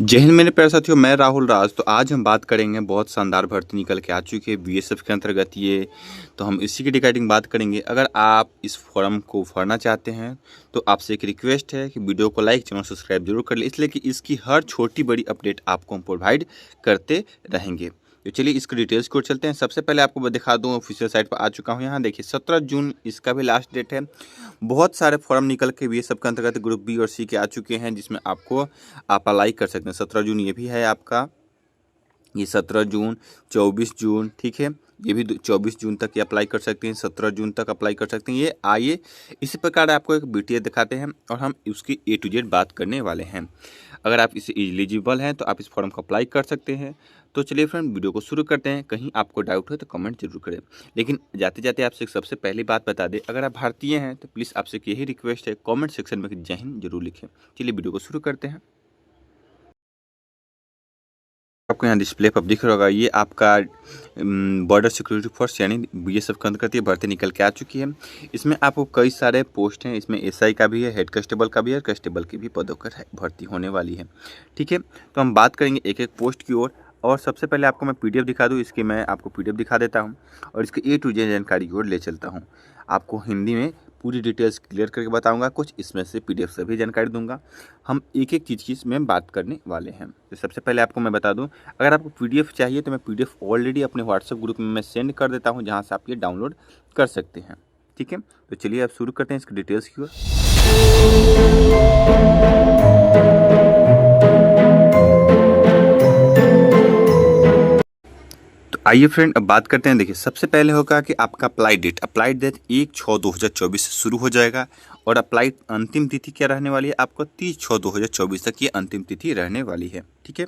जय हिंद मेरे प्यारे साथियों, मैं राहुल राज। तो आज हम बात करेंगे, बहुत शानदार भर्ती निकल के आ चुकी है बीएसएफ के अंतर्गत ये। तो हम इसी की रिगार्डिंग बात करेंगे। अगर आप इस फॉर्म को भरना चाहते हैं तो आपसे एक रिक्वेस्ट है कि वीडियो को लाइक, चैनल सब्सक्राइब जरूर कर ले, इसलिए कि इसकी हर छोटी बड़ी अपडेट आपको हम प्रोवाइड करते रहेंगे। तो चलिए इसकी डिटेल्स की ओर चलते हैं। सबसे पहले आपको मैं दिखा दूं, ऑफिशियल साइट पर आ चुका हूं। यहाँ देखिए 17 जून इसका भी लास्ट डेट है। बहुत सारे फॉर्म निकल के भी सब के अंतर्गत ग्रुप बी और सी के आ चुके हैं, जिसमें आपको आप अप्लाई कर सकते हैं। 17 जून ये भी है आपका, ये 17 जून, 24 जून, ठीक है। ये भी 24 जून तक ये अप्लाई कर सकते हैं, 17 जून तक अप्लाई कर सकते हैं। ये आइए इसी प्रकार आपको एक बीटीएस दिखाते हैं और हम उसकी ए टू जेड बात करने वाले हैं। अगर आप इसे एलिजिबल हैं तो आप इस फॉर्म को अप्लाई कर सकते हैं। तो चलिए फ्रेंड, वीडियो को शुरू करते हैं। कहीं आपको डाउट हो तो कमेंट जरूर करें, लेकिन जाते जाते आपसे सबसे पहली बात बता दें, अगर आप भारतीय हैं तो प्लीज़ आपसे यही रिक्वेस्ट है, कमेंट सेक्शन में जय हिंद जरूर लिखें। चलिए वीडियो को शुरू करते हैं। आपको यहाँ डिस्प्ले पर दिख रहा होगा, ये आपका बॉर्डर सिक्योरिटी फोर्स यानी बीएसएफ के अंतर्गत ये भर्ती निकल के आ चुकी है। इसमें आपको कई सारे पोस्ट हैं, इसमें एसआई का भी है, हेड कांस्टेबल का भी है, कांस्टेबल की भी पदों पर भर्ती होने वाली है। ठीक है, तो हम बात करेंगे एक एक पोस्ट की ओर। और सबसे पहले आपको मैं पीडीएफ दिखा दूँ, इसकी मैं आपको पीडीएफ दिखा देता हूँ और इसकी ए टू जेड जानकारी की ओर ले चलता हूँ। आपको हिंदी में पूरी डिटेल्स क्लियर करके बताऊंगा, कुछ इसमें से पीडीएफ से भी जानकारी दूंगा। हम एक एक चीज़ की इसमें बात करने वाले हैं। तो सबसे पहले आपको मैं बता दूं, अगर आपको पीडीएफ चाहिए तो मैं पीडीएफ ऑलरेडी अपने व्हाट्सएप ग्रुप में मैं सेंड कर देता हूं, जहां से आप ये डाउनलोड कर सकते हैं। ठीक है, तो चलिए अब शुरू करते हैं इसकी डिटेल्स की ओर। आइए फ्रेंड, अब बात करते हैं। देखिए सबसे पहले होगा कि आपका अप्लाई डेट 1/6/2024 से शुरू हो जाएगा और अप्लाई अंतिम तिथि क्या रहने वाली है, आपको 30/6/2024 तक ये अंतिम तिथि रहने वाली है। ठीक है,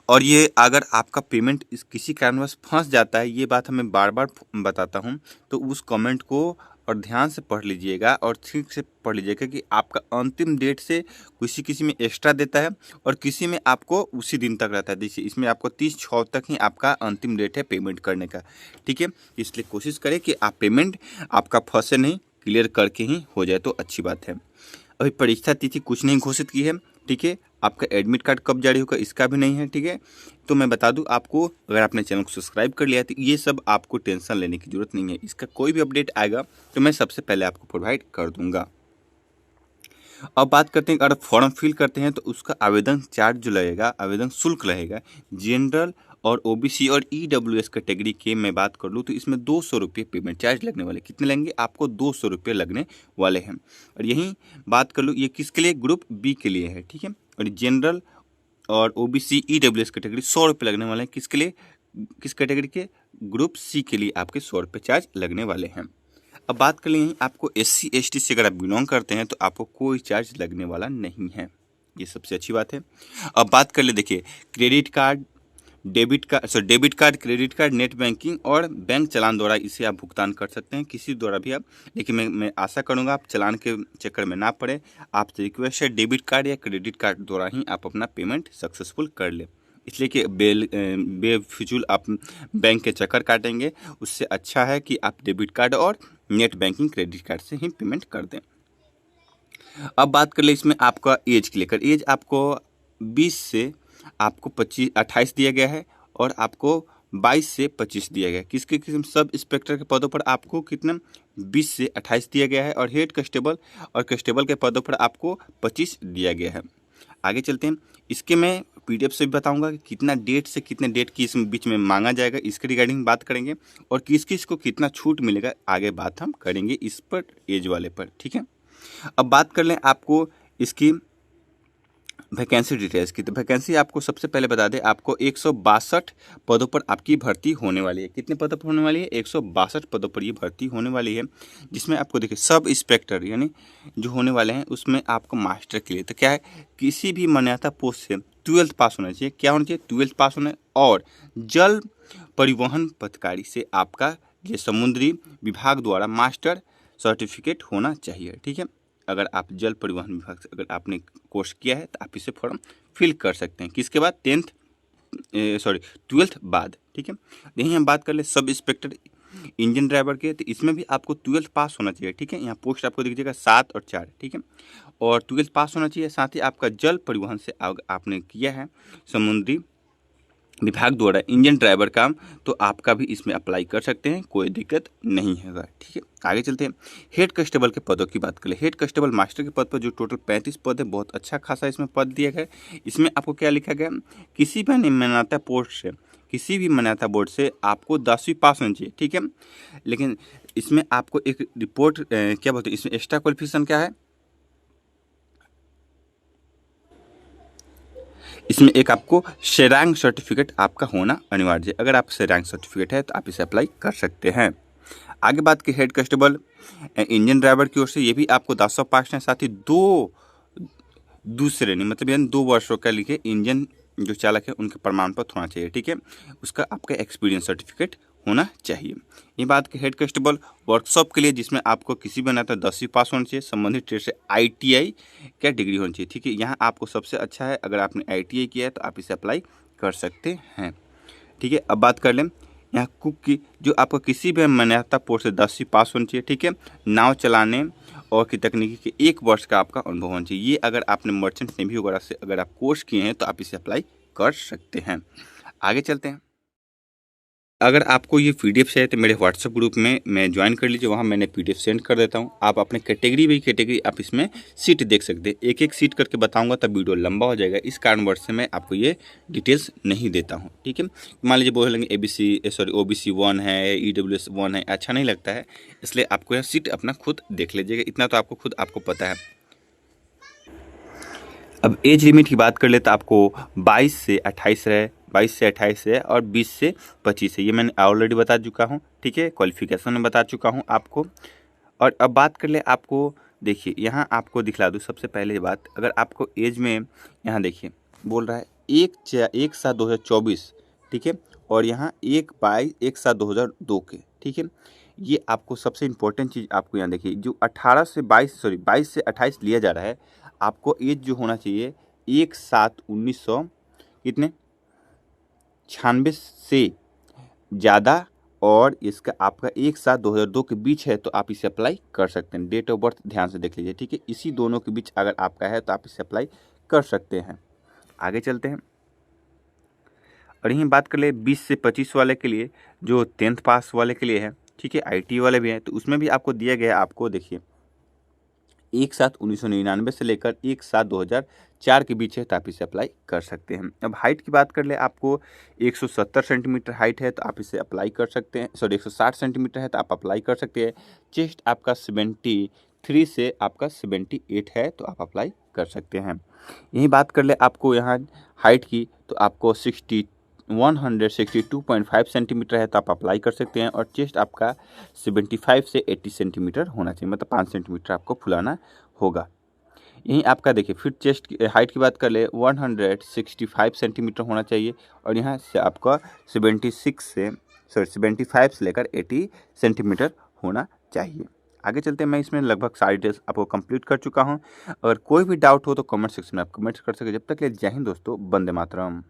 और ये अगर आपका पेमेंट इस किसी कारणवश फंस जाता है, ये बात हमें बार बार बताता हूँ, तो उस कमेंट को और ध्यान से पढ़ लीजिएगा और ठीक से पढ़ लीजिएगा कि आपका अंतिम डेट से किसी किसी में एक्स्ट्रा देता है और किसी में आपको उसी दिन तक रहता है। देखिए इसमें आपको 30/6 तक ही आपका अंतिम डेट है पेमेंट करने का। ठीक है, इसलिए कोशिश करें कि आप पेमेंट आपका फंसे नहीं, क्लियर करके ही हो जाए तो अच्छी बात है। अभी परीक्षा तिथि कुछ नहीं घोषित की है। ठीक है, आपका एडमिट कार्ड कब जारी होगा इसका भी नहीं है। ठीक है, तो मैं बता दूं आपको, अगर आपने चैनल को सब्सक्राइब कर लिया है तो ये सब आपको टेंशन लेने की जरूरत नहीं है। इसका कोई भी अपडेट आएगा तो मैं सबसे पहले आपको प्रोवाइड कर दूंगा। अब बात करते हैं, अगर फॉर्म फिल करते हैं तो उसका आवेदन चार्ज जो लगेगा, आवेदन शुल्क रहेगा। जनरल और ओबीसी और ईडब्ल्यूएस कैटेगरी के मैं बात कर लूँ तो इसमें 200 रुपये पेमेंट चार्ज लगने वाले। कितने लगेंगे आपको? 200 रुपये लगने वाले हैं। और यहीं बात कर लूँ, ये किसके लिए? ग्रुप बी के लिए है। ठीक है, और जनरल और ओबीसी ईडब्ल्यूएस कैटेगरी 100 रुपये लगने वाले हैं। किसके लिए? किस कैटेगरी के? ग्रुप सी के लिए आपके 100 रुपये चार्ज लगने वाले हैं। अब बात कर लें, आपको SC ST से अगर आप बिलोंग करते हैं तो आपको कोई चार्ज लगने वाला नहीं है, ये सबसे अच्छी बात है। अब बात कर ले, देखिए credit card, debit card, credit card, net banking और बैंक चालान द्वारा इसे आप भुगतान कर सकते हैं, किसी द्वारा भी आप। लेकिन मैं आशा करूंगा आप चालान के चक्कर में ना पड़े। आपसे रिक्वेस्ट है, डेबिट कार्ड या क्रेडिट कार्ड द्वारा ही आप अपना पेमेंट सक्सेसफुल कर ले, इसलिए कि बेफिजूल आप बैंक के चक्कर काटेंगे। उससे अच्छा है कि आप डेबिट कार्ड और नेट बैंकिंग क्रेडिट कार्ड से ही पेमेंट कर दें। अब बात कर ले इसमें आपका एज की लेकर, एज आपको 20 से आपको 28 दिया गया है और आपको 22 से 25 दिया गया है। किसके किस्म? सब इंस्पेक्टर के पदों पर आपको कितना? 20 से 28 दिया गया है और हेड कांस्टेबल और कांस्टेबल के पदों पर आपको 25 दिया गया है। आगे चलते हैं, इसके मैं पीडीएफ से भी बताऊंगा कि कितना डेट से कितने डेट की इस बीच में मांगा जाएगा, इसके रिगार्डिंग बात करेंगे और किस किस को कितना छूट मिलेगा, आगे बात हम करेंगे इस पर, एज वाले पर। ठीक है, अब बात कर लें आपको इसकी वैकेंसी डिटेल्स की। तो वैकेंसी आपको सबसे पहले बता दें, आपको 162 पदों पर आपकी भर्ती होने वाली है। कितने पदों पर होने वाली है? 162 पदों पर ये भर्ती होने वाली है, जिसमें आपको देखिए सब इंस्पेक्टर यानी जो होने वाले हैं उसमें आपको मास्टर के लिए तो क्या है, किसी भी मान्यता पोस्ट से 12th पास होना चाहिए। क्या होना चाहिए? 12th पास होना। और जल परिवहन पथकारी से आपका ये समुद्री विभाग द्वारा मास्टर सर्टिफिकेट होना चाहिए। ठीक है, अगर आप जल परिवहन विभाग से अगर आपने कोर्स किया है तो आप इसे फॉर्म फिल कर सकते हैं। किसके बाद? 12th बाद। ठीक है, यहीं हम बात कर ले सब इंस्पेक्टर इंजन ड्राइवर के, तो इसमें भी आपको 12th पास होना चाहिए, ठीक है। यहाँ पोस्ट आपको दीजिएगा 7 और 4, ठीक है, और 12th पास होना चाहिए। साथ ही आपका जल परिवहन से आपने किया है समुद्री विभाग द्वारा इंजन ड्राइवर काम, तो आपका भी इसमें अप्लाई कर सकते हैं, कोई दिक्कत नहीं होगा, ठीक है। आगे चलते हैं। हेड कांस्टेबल के पदों की बात करें। हेड कांस्टेबल मास्टर के पद पर जो टोटल 35 पद है, बहुत अच्छा खासा इसमें पद दिया गया है। इसमें आपको क्या लिखा गया, किसी भी मान्यता पोस्ट से, किसी भी मान्यता बोर्ड से आपको 10वीं पास होनी चाहिए, ठीक है। लेकिन इसमें आपको एक रिपोर्ट क्या बोलते हैं, इसमें एक्स्ट्रा क्वालिफिकेशन क्या है, इसमें एक आपको शेरैंग सर्टिफिकेट आपका होना अनिवार्य है। अगर आप शेरैंग सर्टिफिकेट है तो आप इसे अप्लाई कर सकते हैं। आगे बात की हेड कांस्टेबल इंजन ड्राइवर की ओर से, ये भी आपको 10 पास है। साथ ही दूसरे नहीं मतलब यानी 2 वर्षों का लिखे इंजन जो चालक है उनके प्रमाण पत्र होना चाहिए, ठीक है। उसका आपका एक्सपीरियंस सर्टिफिकेट होना चाहिए। ये बात कि हेड कांस्टेबल वर्कशॉप के लिए, जिसमें आपको किसी भी नाता 10वीं पास होना चाहिए, संबंधित ट्रेड से ITI क्या डिग्री होनी चाहिए, ठीक है। यहाँ आपको सबसे अच्छा है, अगर आपने ITI किया है तो आप इसे अप्लाई कर सकते हैं, ठीक है। अब बात कर लें यहाँ कुक की, जो आपको किसी भी मान्यता पोर्ट से 10वीं पास होनी चाहिए, ठीक है। नाव चलाने और की तकनीकी के 1 वर्ष का आपका अनुभव होना चाहिए। ये अगर आपने मर्चेंट नेवी वगैरह से अगर आप कोर्स किए हैं तो आप इसे अप्लाई कर सकते हैं। आगे चलते हैं। अगर आपको ये PDF चाहिए तो मेरे व्हाट्सएप ग्रुप में मैं ज्वाइन कर लीजिए, वहाँ मैंने PDF सेंड कर देता हूँ। आप अपने कैटेगरी आप इसमें सीट देख सकते हैं। एक एक सीट करके बताऊँगा तब वीडियो लंबा हो जाएगा, इस कारणवश से मैं आपको ये डिटेल्स नहीं देता हूँ, ठीक है। मान लीजिए बोलेंगे OBC 1 है, EWS 1 है, अच्छा नहीं लगता है, इसलिए आपको यह सीट अपना खुद देख लीजिएगा, इतना तो आपको पता है। अब एज लिमिट की बात कर ले तो आपको 22 से 28 है, 22 से 28 है और 20 से 25 है, ये मैंने ऑलरेडी बता चुका हूँ, ठीक है। क्वालिफिकेशन में बता चुका हूँ आपको। और अब बात कर ले आपको, देखिए यहाँ आपको दिखला दूँ सबसे पहले बात, अगर आपको एज में यहाँ देखिए बोल रहा है 1/7/2024, ठीक है, और यहाँ 1/1/7/2002 के, ठीक है। ये आपको सबसे इम्पोर्टेंट चीज़ आपको यहाँ देखिए, जो 22 से 28 लिया जा रहा है, आपको एज जो होना चाहिए 1/7/1900 कितने 96 से ज़्यादा, और इसका आपका 1/7/2002 के बीच है तो आप इसे अप्लाई कर सकते हैं। डेट ऑफ बर्थ ध्यान से देख लीजिए, ठीक है। इसी दोनों के बीच अगर आपका है तो आप इसे अप्लाई कर सकते हैं। आगे चलते हैं। और यहीं बात कर ले 20 से 25 वाले के लिए, जो 10th पास वाले के लिए है, ठीक है, ITI वाले भी हैं, तो उसमें भी आपको दिया गया है, आपको देखिए 1/7/1999 से लेकर 1/7/2004 के बीच है तो आप इसे अप्लाई कर सकते हैं। अब हाइट की बात कर ले, आपको 170 सेंटीमीटर हाइट है तो आप इसे अप्लाई कर सकते हैं, 160 सेंटीमीटर है तो आप अप्लाई कर सकते हैं। चेस्ट आपका 73 से आपका 78 है तो आप अप्लाई कर सकते हैं। यही बात कर ले आपको यहाँ हाइट की, तो आपको 162.5 सेंटीमीटर है तो आप अप्लाई कर सकते हैं, और चेस्ट आपका 75 से 80 सेंटीमीटर होना चाहिए, मतलब 5 सेंटीमीटर आपको फुलाना होगा। यहीं आपका देखिए फिट चेस्ट की हाइट की बात कर ले 165 सेंटीमीटर होना चाहिए, और यहाँ से आपका 75 से लेकर 80 सेंटीमीटर होना चाहिए। आगे चलते हैं। मैं इसमें लगभग सारी डिटेल्स आपको कंप्लीट कर चुका हूँ। अगर कोई भी डाउट हो तो कमेंट सेक्शन में आप कमेंट कर सकते। जब तक के लिए जय हिंद दोस्तों, वंदे मातरम।